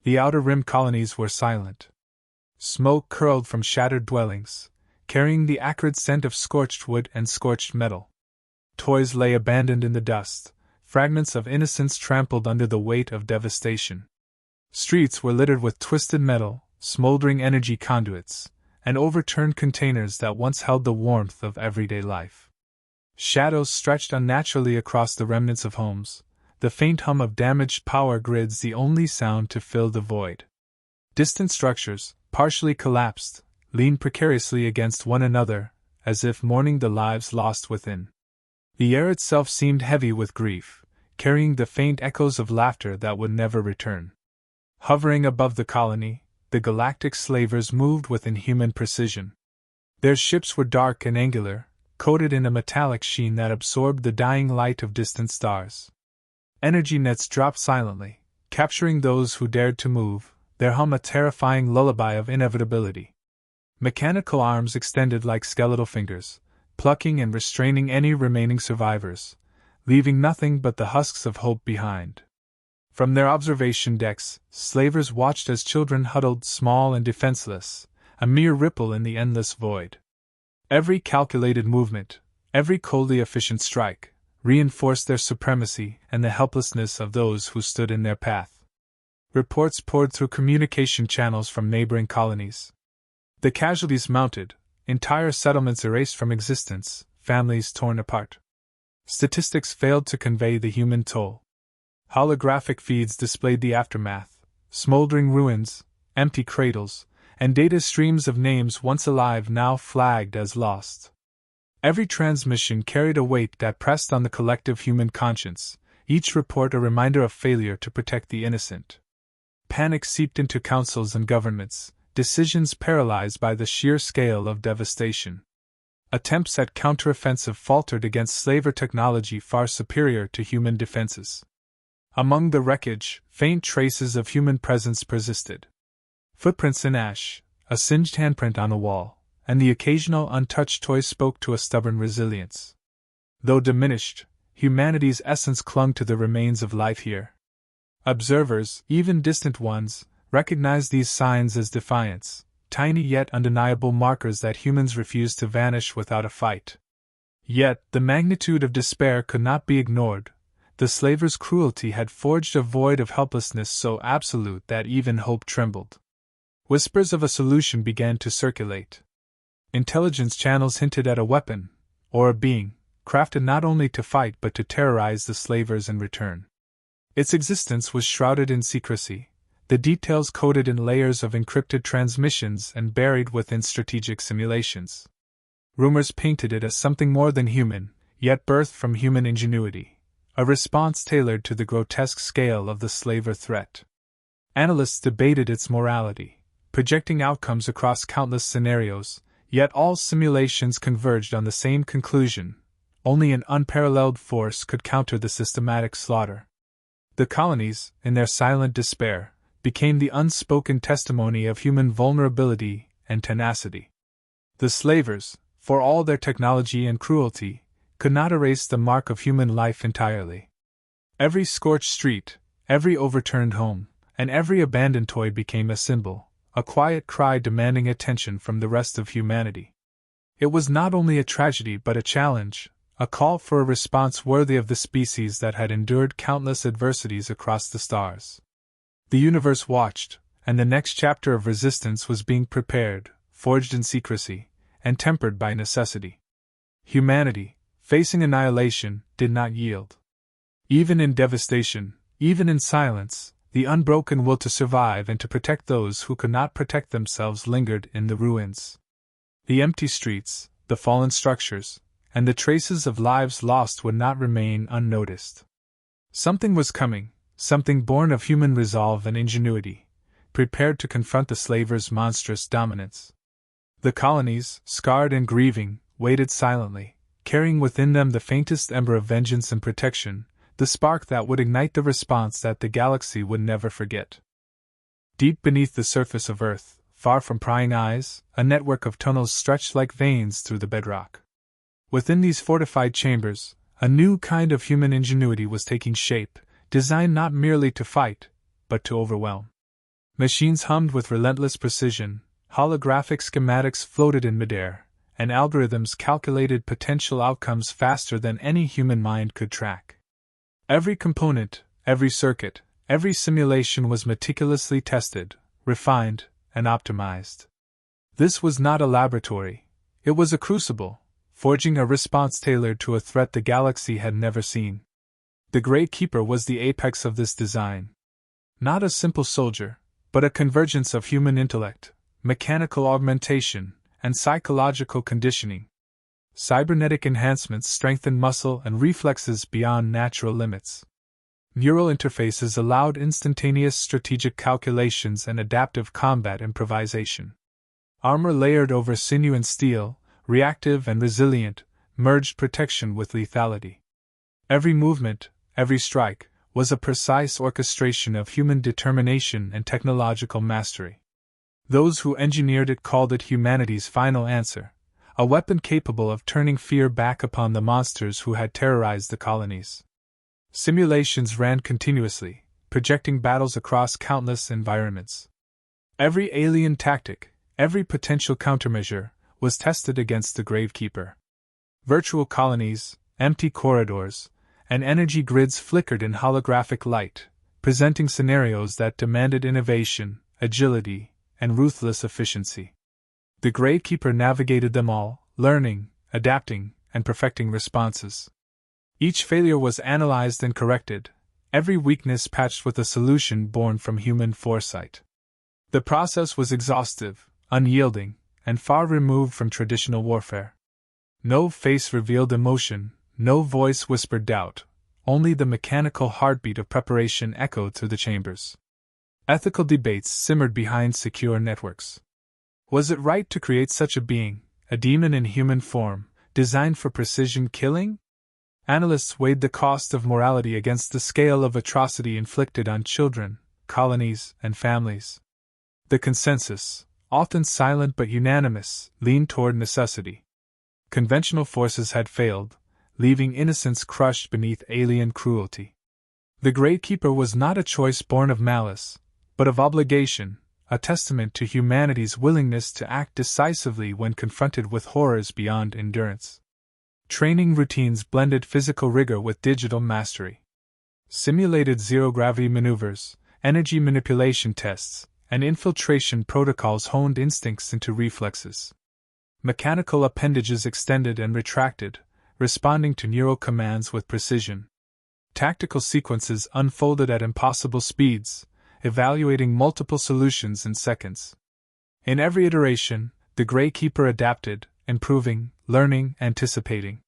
The outer rim colonies were silent. Smoke curled from shattered dwellings, carrying the acrid scent of scorched wood and scorched metal. Toys lay abandoned in the dust, fragments of innocence trampled under the weight of devastation. Streets were littered with twisted metal, smoldering energy conduits, and overturned containers that once held the warmth of everyday life. Shadows stretched unnaturally across the remnants of homes, the faint hum of damaged power grids the only sound to fill the void. Distant structures, partially collapsed, leaned precariously against one another, as if mourning the lives lost within. The air itself seemed heavy with grief, carrying the faint echoes of laughter that would never return. Hovering above the colony, the galactic slavers moved with inhuman precision. Their ships were dark and angular, coated in a metallic sheen that absorbed the dying light of distant stars. Energy nets dropped silently, capturing those who dared to move, their hum a terrifying lullaby of inevitability. Mechanical arms extended like skeletal fingers, plucking and restraining any remaining survivors, leaving nothing but the husks of hope behind. From their observation decks, slavers watched as children huddled small and defenseless, a mere ripple in the endless void. Every calculated movement, every coldly efficient strike, reinforced their supremacy and the helplessness of those who stood in their path. Reports poured through communication channels from neighboring colonies. The casualties mounted, entire settlements erased from existence, families torn apart. Statistics failed to convey the human toll. Holographic feeds displayed the aftermath, smoldering ruins, empty cradles, and data streams of names once alive now flagged as lost. Every transmission carried a weight that pressed on the collective human conscience, each report a reminder of failure to protect the innocent. Panic seeped into councils and governments, decisions paralyzed by the sheer scale of devastation. Attempts at counteroffensive faltered against slaver technology far superior to human defenses. Among the wreckage, faint traces of human presence persisted. Footprints in ash, a singed handprint on a wall, and the occasional untouched toy spoke to a stubborn resilience. Though diminished, humanity's essence clung to the remains of life here. Observers, even distant ones, recognized these signs as defiance, tiny yet undeniable markers that humans refused to vanish without a fight. Yet, the magnitude of despair could not be ignored. The slavers' cruelty had forged a void of helplessness so absolute that even hope trembled. Whispers of a solution began to circulate. Intelligence channels hinted at a weapon, or a being, crafted not only to fight but to terrorize the slavers in return. Its existence was shrouded in secrecy, the details coded in layers of encrypted transmissions and buried within strategic simulations. Rumors painted it as something more than human, yet birthed from human ingenuity, a response tailored to the grotesque scale of the slaver threat. Analysts debated its morality, projecting outcomes across countless scenarios, yet all simulations converged on the same conclusion: only an unparalleled force could counter the systematic slaughter. The colonies, in their silent despair, became the unspoken testimony of human vulnerability and tenacity. The slavers, for all their technology and cruelty, could not erase the mark of human life entirely. Every scorched street, every overturned home, and every abandoned toy became a symbol, a quiet cry demanding attention from the rest of humanity. It was not only a tragedy but a challenge, a call for a response worthy of the species that had endured countless adversities across the stars. The universe watched, and the next chapter of resistance was being prepared, forged in secrecy, and tempered by necessity. Humanity, facing annihilation, did not yield. Even in devastation, even in silence, the unbroken will to survive and to protect those who could not protect themselves lingered in the ruins. The empty streets, the fallen structures, and the traces of lives lost would not remain unnoticed. Something was coming, something born of human resolve and ingenuity, prepared to confront the slavers' monstrous dominance. The colonies, scarred and grieving, waited silently, carrying within them the faintest ember of vengeance and protection, the spark that would ignite the response that the galaxy would never forget. Deep beneath the surface of Earth, far from prying eyes, a network of tunnels stretched like veins through the bedrock. Within these fortified chambers, a new kind of human ingenuity was taking shape, designed not merely to fight, but to overwhelm. Machines hummed with relentless precision, holographic schematics floated in midair, and algorithms calculated potential outcomes faster than any human mind could track. Every component, every circuit, every simulation was meticulously tested, refined, and optimized. This was not a laboratory, it was a crucible, forging a response tailored to a threat the galaxy had never seen. The Gravekeeper was the apex of this design. Not a simple soldier, but a convergence of human intellect, mechanical augmentation, and psychological conditioning. Cybernetic enhancements strengthened muscle and reflexes beyond natural limits. Neural interfaces allowed instantaneous strategic calculations and adaptive combat improvisation. Armor layered over sinew and steel, reactive and resilient, merged protection with lethality. Every movement, every strike, was a precise orchestration of human determination and technological mastery. Those who engineered it called it humanity's final answer, a weapon capable of turning fear back upon the monsters who had terrorized the colonies. Simulations ran continuously, projecting battles across countless environments. Every alien tactic, every potential countermeasure, was tested against the Gravekeeper. Virtual colonies, empty corridors, and energy grids flickered in holographic light, presenting scenarios that demanded innovation, agility, and ruthless efficiency. The Gravekeeper navigated them all, learning, adapting, and perfecting responses. Each failure was analyzed and corrected, every weakness patched with a solution born from human foresight. The process was exhaustive, unyielding, and far removed from traditional warfare. No face revealed emotion, no voice whispered doubt, only the mechanical heartbeat of preparation echoed through the chambers. Ethical debates simmered behind secure networks. Was it right to create such a being, a demon in human form, designed for precision killing? Analysts weighed the cost of morality against the scale of atrocity inflicted on children, colonies, and families. The consensus, often silent but unanimous, leaned toward necessity. Conventional forces had failed, leaving innocents crushed beneath alien cruelty. The Gravekeeper was not a choice born of malice, but of obligation, a testament to humanity's willingness to act decisively when confronted with horrors beyond endurance. Training routines blended physical rigor with digital mastery. Simulated zero-gravity maneuvers, energy manipulation tests, and infiltration protocols honed instincts into reflexes. Mechanical appendages extended and retracted, responding to neural commands with precision. Tactical sequences unfolded at impossible speeds, evaluating multiple solutions in seconds. In every iteration, the Gravekeeper adapted, improving, learning, anticipating.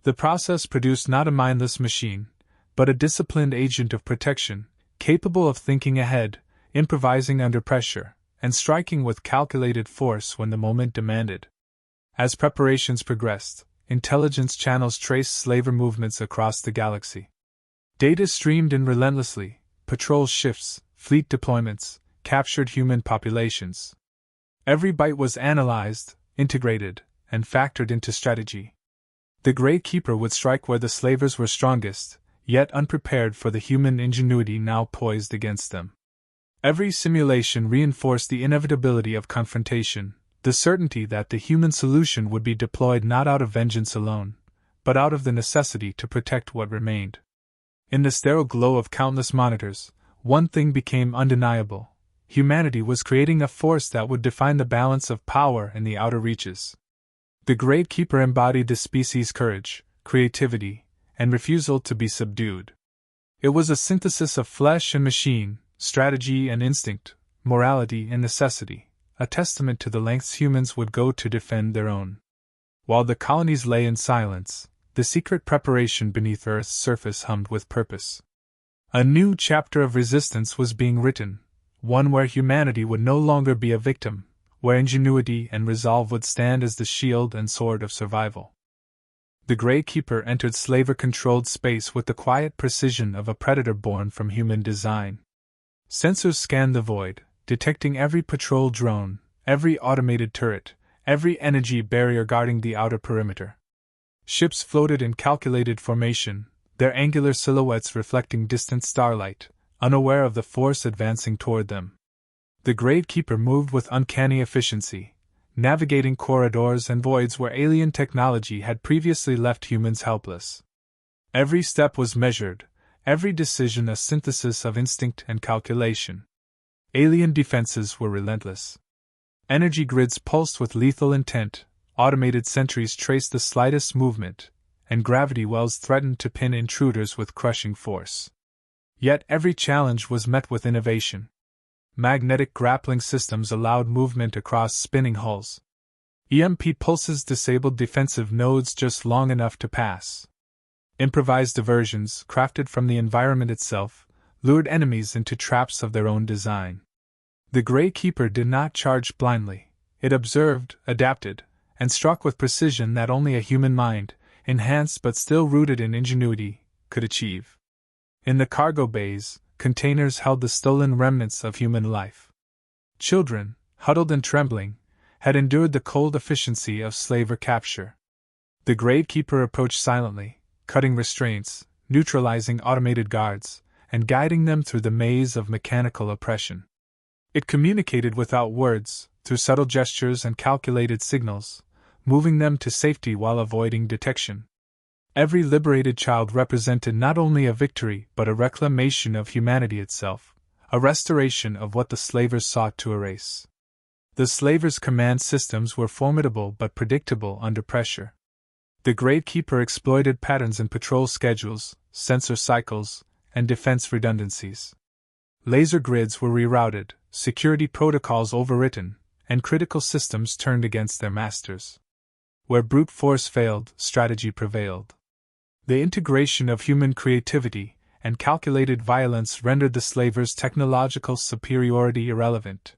The process produced not a mindless machine, but a disciplined agent of protection, capable of thinking ahead, improvising under pressure, and striking with calculated force when the moment demanded. As preparations progressed, intelligence channels traced slaver movements across the galaxy. Data streamed in relentlessly, patrol shifts, fleet deployments, captured human populations. Every byte was analyzed, integrated, and factored into strategy. The Gravekeeper would strike where the slavers were strongest, yet unprepared for the human ingenuity now poised against them. Every simulation reinforced the inevitability of confrontation, the certainty that the human solution would be deployed not out of vengeance alone, but out of the necessity to protect what remained. In the sterile glow of countless monitors, one thing became undeniable: humanity was creating a force that would define the balance of power in the outer reaches. The Gravekeeper embodied the species' courage, creativity, and refusal to be subdued. It was a synthesis of flesh and machine, strategy and instinct, morality and necessity, a testament to the lengths humans would go to defend their own. While the colonies lay in silence, the secret preparation beneath Earth's surface hummed with purpose. A new chapter of resistance was being written, one where humanity would no longer be a victim, where ingenuity and resolve would stand as the shield and sword of survival. The Gravekeeper entered slaver-controlled space with the quiet precision of a predator born from human design. Sensors scanned the void, detecting every patrol drone, every automated turret, every energy barrier guarding the outer perimeter. Ships floated in calculated formation, their angular silhouettes reflecting distant starlight, unaware of the force advancing toward them. The Gravekeeper moved with uncanny efficiency, navigating corridors and voids where alien technology had previously left humans helpless. Every step was measured, every decision a synthesis of instinct and calculation. Alien defenses were relentless. Energy grids pulsed with lethal intent, automated sentries traced the slightest movement, and gravity wells threatened to pin intruders with crushing force. Yet every challenge was met with innovation. Magnetic grappling systems allowed movement across spinning hulls. EMP pulses disabled defensive nodes just long enough to pass. Improvised diversions, crafted from the environment itself, lured enemies into traps of their own design. The Gravekeeper did not charge blindly. It observed, adapted, and struck with precision that only a human mind, enhanced but still rooted in ingenuity, could achieve. In the cargo bays, containers held the stolen remnants of human life. Children, huddled and trembling, had endured the cold efficiency of slaver capture. The Gravekeeper approached silently, cutting restraints, neutralizing automated guards, and guiding them through the maze of mechanical oppression. It communicated without words, through subtle gestures and calculated signals, moving them to safety while avoiding detection. Every liberated child represented not only a victory but a reclamation of humanity itself, a restoration of what the slavers sought to erase. The slavers' command systems were formidable but predictable under pressure. The Gravekeeper exploited patterns in patrol schedules, sensor cycles, and defense redundancies. Laser grids were rerouted, security protocols overwritten, and critical systems turned against their masters. Where brute force failed, strategy prevailed. The integration of human creativity and calculated violence rendered the slavers' technological superiority irrelevant.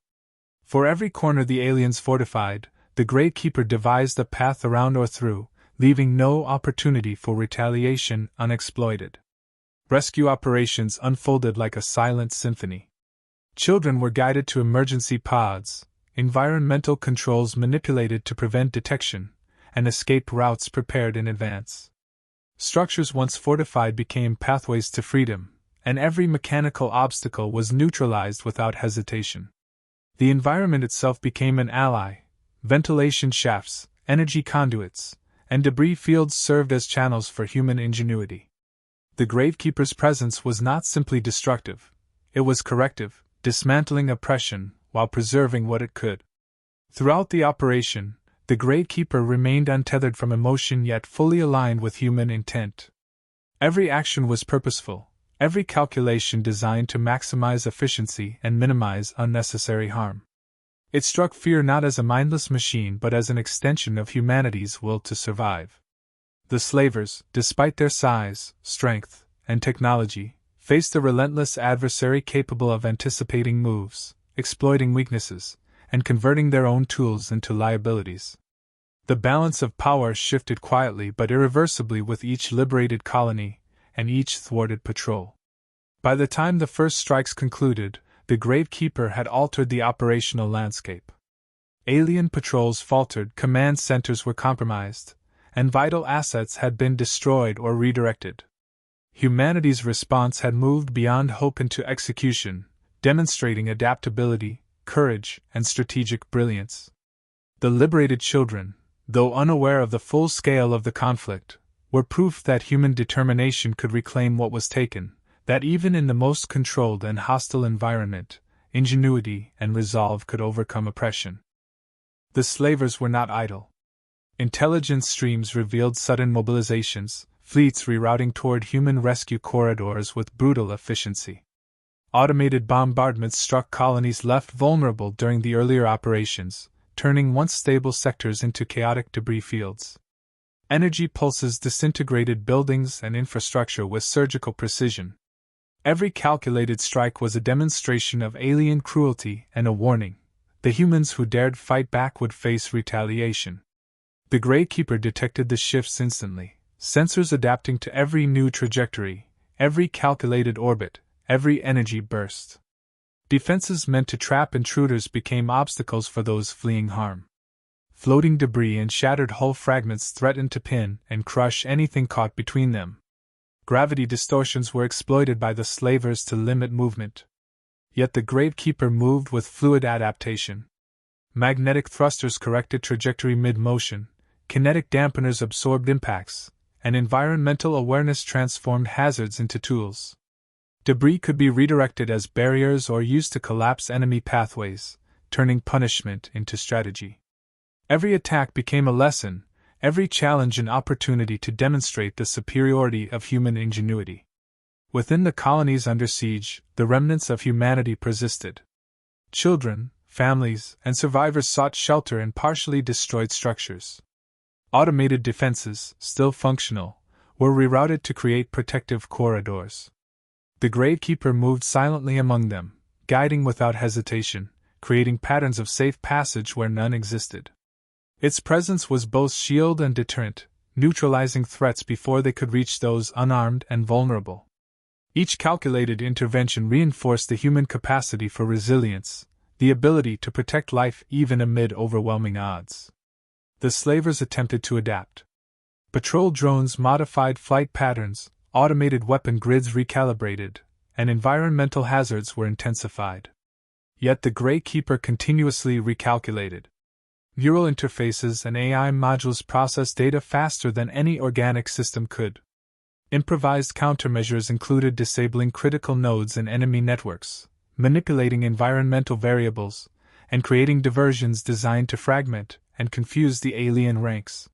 For every corner the aliens fortified, the Gravekeeper devised a path around or through, leaving no opportunity for retaliation unexploited. Rescue operations unfolded like a silent symphony. Children were guided to emergency pods, environmental controls manipulated to prevent detection, and escape routes prepared in advance. Structures once fortified became pathways to freedom, and every mechanical obstacle was neutralized without hesitation. The environment itself became an ally. Ventilation shafts, energy conduits, and debris fields served as channels for human ingenuity. The Gravekeeper's presence was not simply destructive, it was corrective, dismantling oppression while preserving what it could. Throughout the operation, the Gravekeeper remained untethered from emotion yet fully aligned with human intent. Every action was purposeful, every calculation designed to maximize efficiency and minimize unnecessary harm. It struck fear not as a mindless machine but as an extension of humanity's will to survive. The slavers, despite their size, strength, and technology, faced a relentless adversary capable of anticipating moves, exploiting weaknesses, and converting their own tools into liabilities. The balance of power shifted quietly but irreversibly with each liberated colony and each thwarted patrol. By the time the first strikes concluded, the Gravekeeper had altered the operational landscape. Alien patrols faltered, command centers were compromised, and vital assets had been destroyed or redirected. Humanity's response had moved beyond hope into execution, demonstrating adaptability, courage, and strategic brilliance. The liberated children, though unaware of the full scale of the conflict, were proof that human determination could reclaim what was taken, that even in the most controlled and hostile environment, ingenuity and resolve could overcome oppression. The slavers were not idle. Intelligence streams revealed sudden mobilizations, fleets rerouting toward human rescue corridors with brutal efficiency. Automated bombardments struck colonies left vulnerable during the earlier operations, turning once stable sectors into chaotic debris fields. Energy pulses disintegrated buildings and infrastructure with surgical precision. Every calculated strike was a demonstration of alien cruelty and a warning. The humans who dared fight back would face retaliation. The Gravekeeper detected the shifts instantly, sensors adapting to every new trajectory, every calculated orbit, every energy burst. Defenses meant to trap intruders became obstacles for those fleeing harm. Floating debris and shattered hull fragments threatened to pin and crush anything caught between them. Gravity distortions were exploited by the slavers to limit movement. Yet the Gravekeeper moved with fluid adaptation. Magnetic thrusters corrected trajectory mid-motion, kinetic dampeners absorbed impacts, and environmental awareness transformed hazards into tools. Debris could be redirected as barriers or used to collapse enemy pathways, turning punishment into strategy. Every attack became a lesson, every challenge an opportunity to demonstrate the superiority of human ingenuity. Within the colonies under siege, the remnants of humanity persisted. Children, families, and survivors sought shelter in partially destroyed structures. Automated defenses, still functional, were rerouted to create protective corridors. The Gravekeeper moved silently among them, guiding without hesitation, creating patterns of safe passage where none existed. Its presence was both shield and deterrent, neutralizing threats before they could reach those unarmed and vulnerable. Each calculated intervention reinforced the human capacity for resilience, the ability to protect life even amid overwhelming odds. The slavers attempted to adapt. Patrol drones modified flight patterns, automated weapon grids recalibrated, and environmental hazards were intensified. Yet the Gravekeeper continuously recalculated. Neural interfaces and AI modules processed data faster than any organic system could. Improvised countermeasures included disabling critical nodes in enemy networks, manipulating environmental variables, and creating diversions designed to fragment and confuse the alien ranks.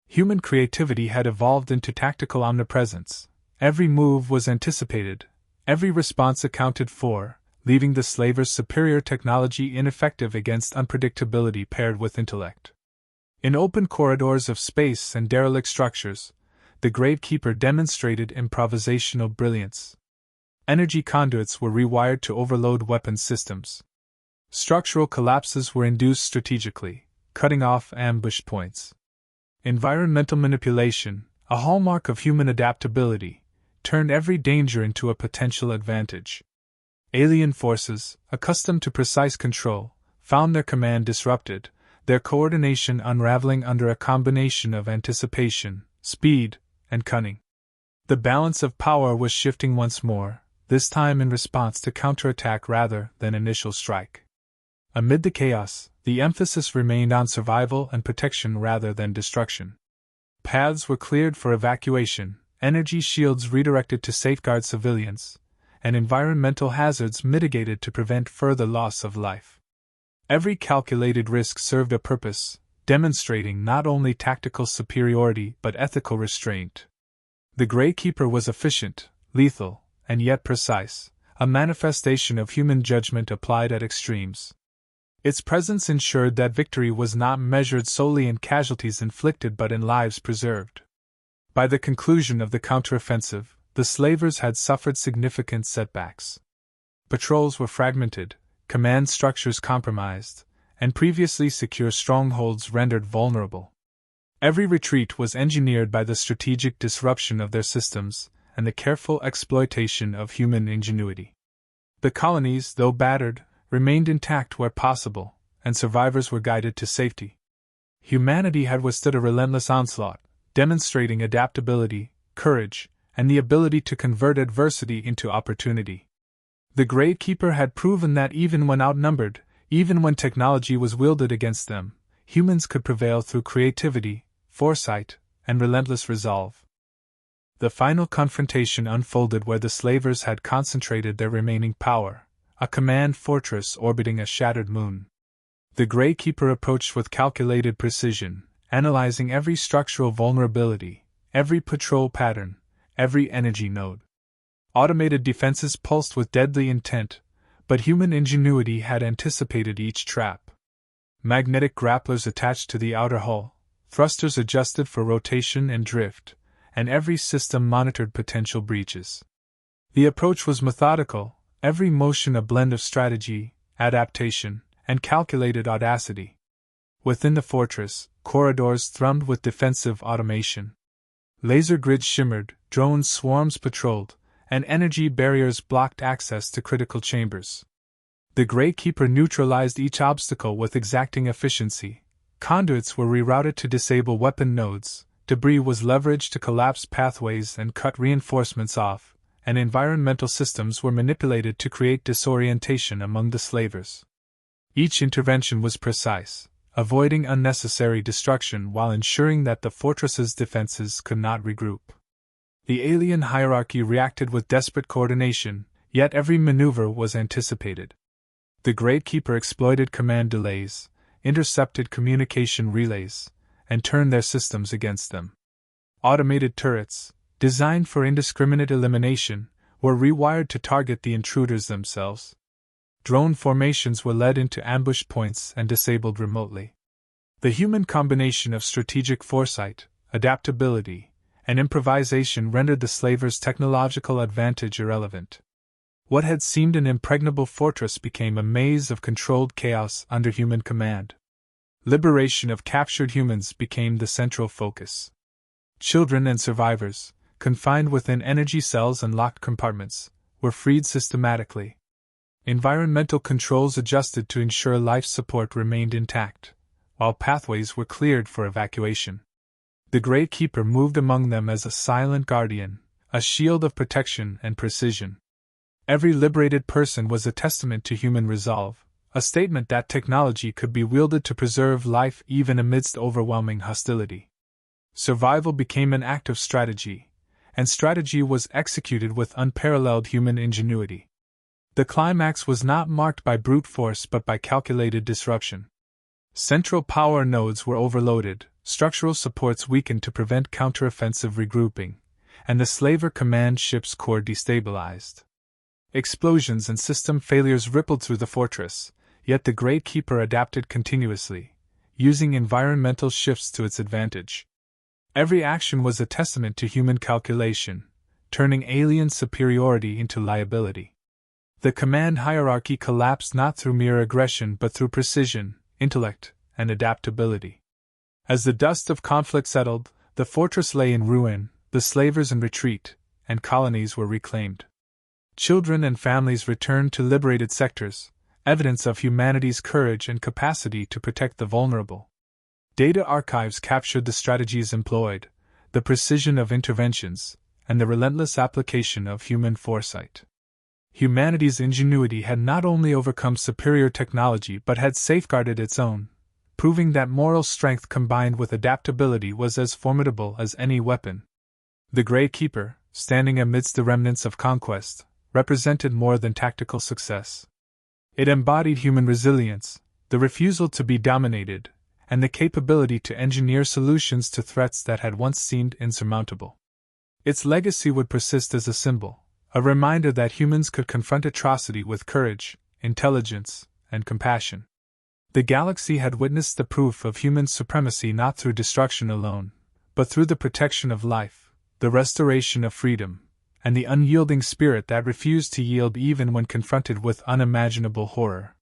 Human creativity had evolved into tactical omnipresence. Every move was anticipated, every response accounted for, leaving the slavers' superior technology ineffective against unpredictability paired with intellect. In open corridors of space and derelict structures, the Gravekeeper demonstrated improvisational brilliance. Energy conduits were rewired to overload weapon systems. Structural collapses were induced strategically, cutting off ambush points. Environmental manipulation, a hallmark of human adaptability, turned every danger into a potential advantage. Alien forces, accustomed to precise control, found their command disrupted, their coordination unraveling under a combination of anticipation, speed, and cunning. The balance of power was shifting once more, this time in response to counterattack rather than initial strike. Amid the chaos, the emphasis remained on survival and protection rather than destruction. Paths were cleared for evacuation, energy shields redirected to safeguard civilians, and environmental hazards mitigated to prevent further loss of life. Every calculated risk served a purpose, demonstrating not only tactical superiority but ethical restraint. The Gravekeeper was efficient, lethal, and yet precise, a manifestation of human judgment applied at extremes. Its presence ensured that victory was not measured solely in casualties inflicted but in lives preserved. By the conclusion of the counteroffensive, the slavers had suffered significant setbacks. Patrols were fragmented, command structures compromised, and previously secure strongholds rendered vulnerable. Every retreat was engineered by the strategic disruption of their systems and the careful exploitation of human ingenuity. The colonies, though battered, remained intact where possible, and survivors were guided to safety. Humanity had withstood a relentless onslaught, demonstrating adaptability, courage, and the ability to convert adversity into opportunity. The Gravekeeper had proven that even when outnumbered, even when technology was wielded against them, humans could prevail through creativity, foresight, and relentless resolve. The final confrontation unfolded where the slavers had concentrated their remaining power, a command fortress orbiting a shattered moon. The Gravekeeper approached with calculated precision, analyzing every structural vulnerability, every patrol pattern, every energy node. Automated defenses pulsed with deadly intent, but human ingenuity had anticipated each trap. Magnetic grapplers attached to the outer hull, thrusters adjusted for rotation and drift, and every system monitored potential breaches. The approach was methodical, every motion a blend of strategy, adaptation, and calculated audacity. Within the fortress, corridors thrummed with defensive automation. Laser grids shimmered, drone swarms patrolled, and energy barriers blocked access to critical chambers. The Gravekeeper neutralized each obstacle with exacting efficiency. Conduits were rerouted to disable weapon nodes, debris was leveraged to collapse pathways and cut reinforcements off, and environmental systems were manipulated to create disorientation among the slavers. Each intervention was precise, avoiding unnecessary destruction while ensuring that the fortress's defenses could not regroup. The alien hierarchy reacted with desperate coordination, yet every maneuver was anticipated. The Gravekeeper exploited command delays, intercepted communication relays, and turned their systems against them. Automated turrets, designed for indiscriminate elimination, were rewired to target the intruders themselves. Drone formations were led into ambush points and disabled remotely. The human combination of strategic foresight, adaptability, and improvisation rendered the slavers' technological advantage irrelevant. What had seemed an impregnable fortress became a maze of controlled chaos under human command. Liberation of captured humans became the central focus. Children and survivors, confined within energy cells and locked compartments, were freed systematically. Environmental controls adjusted to ensure life support remained intact, while pathways were cleared for evacuation. The Gravekeeper moved among them as a silent guardian, a shield of protection and precision. Every liberated person was a testament to human resolve, a statement that technology could be wielded to preserve life even amidst overwhelming hostility. Survival became an act of strategy, and strategy was executed with unparalleled human ingenuity. The climax was not marked by brute force but by calculated disruption. Central power nodes were overloaded, structural supports weakened to prevent counteroffensive regrouping, and the slaver command ship's core destabilized. Explosions and system failures rippled through the fortress, yet the Gravekeeper adapted continuously, using environmental shifts to its advantage. Every action was a testament to human calculation, turning alien superiority into liability. The command hierarchy collapsed not through mere aggression but through precision, intellect, and adaptability. As the dust of conflict settled, the fortress lay in ruin, the slavers in retreat, and colonies were reclaimed. Children and families returned to liberated sectors, evidence of humanity's courage and capacity to protect the vulnerable. Data archives captured the strategies employed, the precision of interventions, and the relentless application of human foresight. Humanity's ingenuity had not only overcome superior technology but had safeguarded its own, proving that moral strength combined with adaptability was as formidable as any weapon. The Gravekeeper, standing amidst the remnants of conquest, represented more than tactical success. It embodied human resilience, the refusal to be dominated, and the capability to engineer solutions to threats that had once seemed insurmountable. Its legacy would persist as a symbol, a reminder that humans could confront atrocity with courage, intelligence, and compassion. The galaxy had witnessed the proof of human supremacy not through destruction alone, but through the protection of life, the restoration of freedom, and the unyielding spirit that refused to yield even when confronted with unimaginable horror.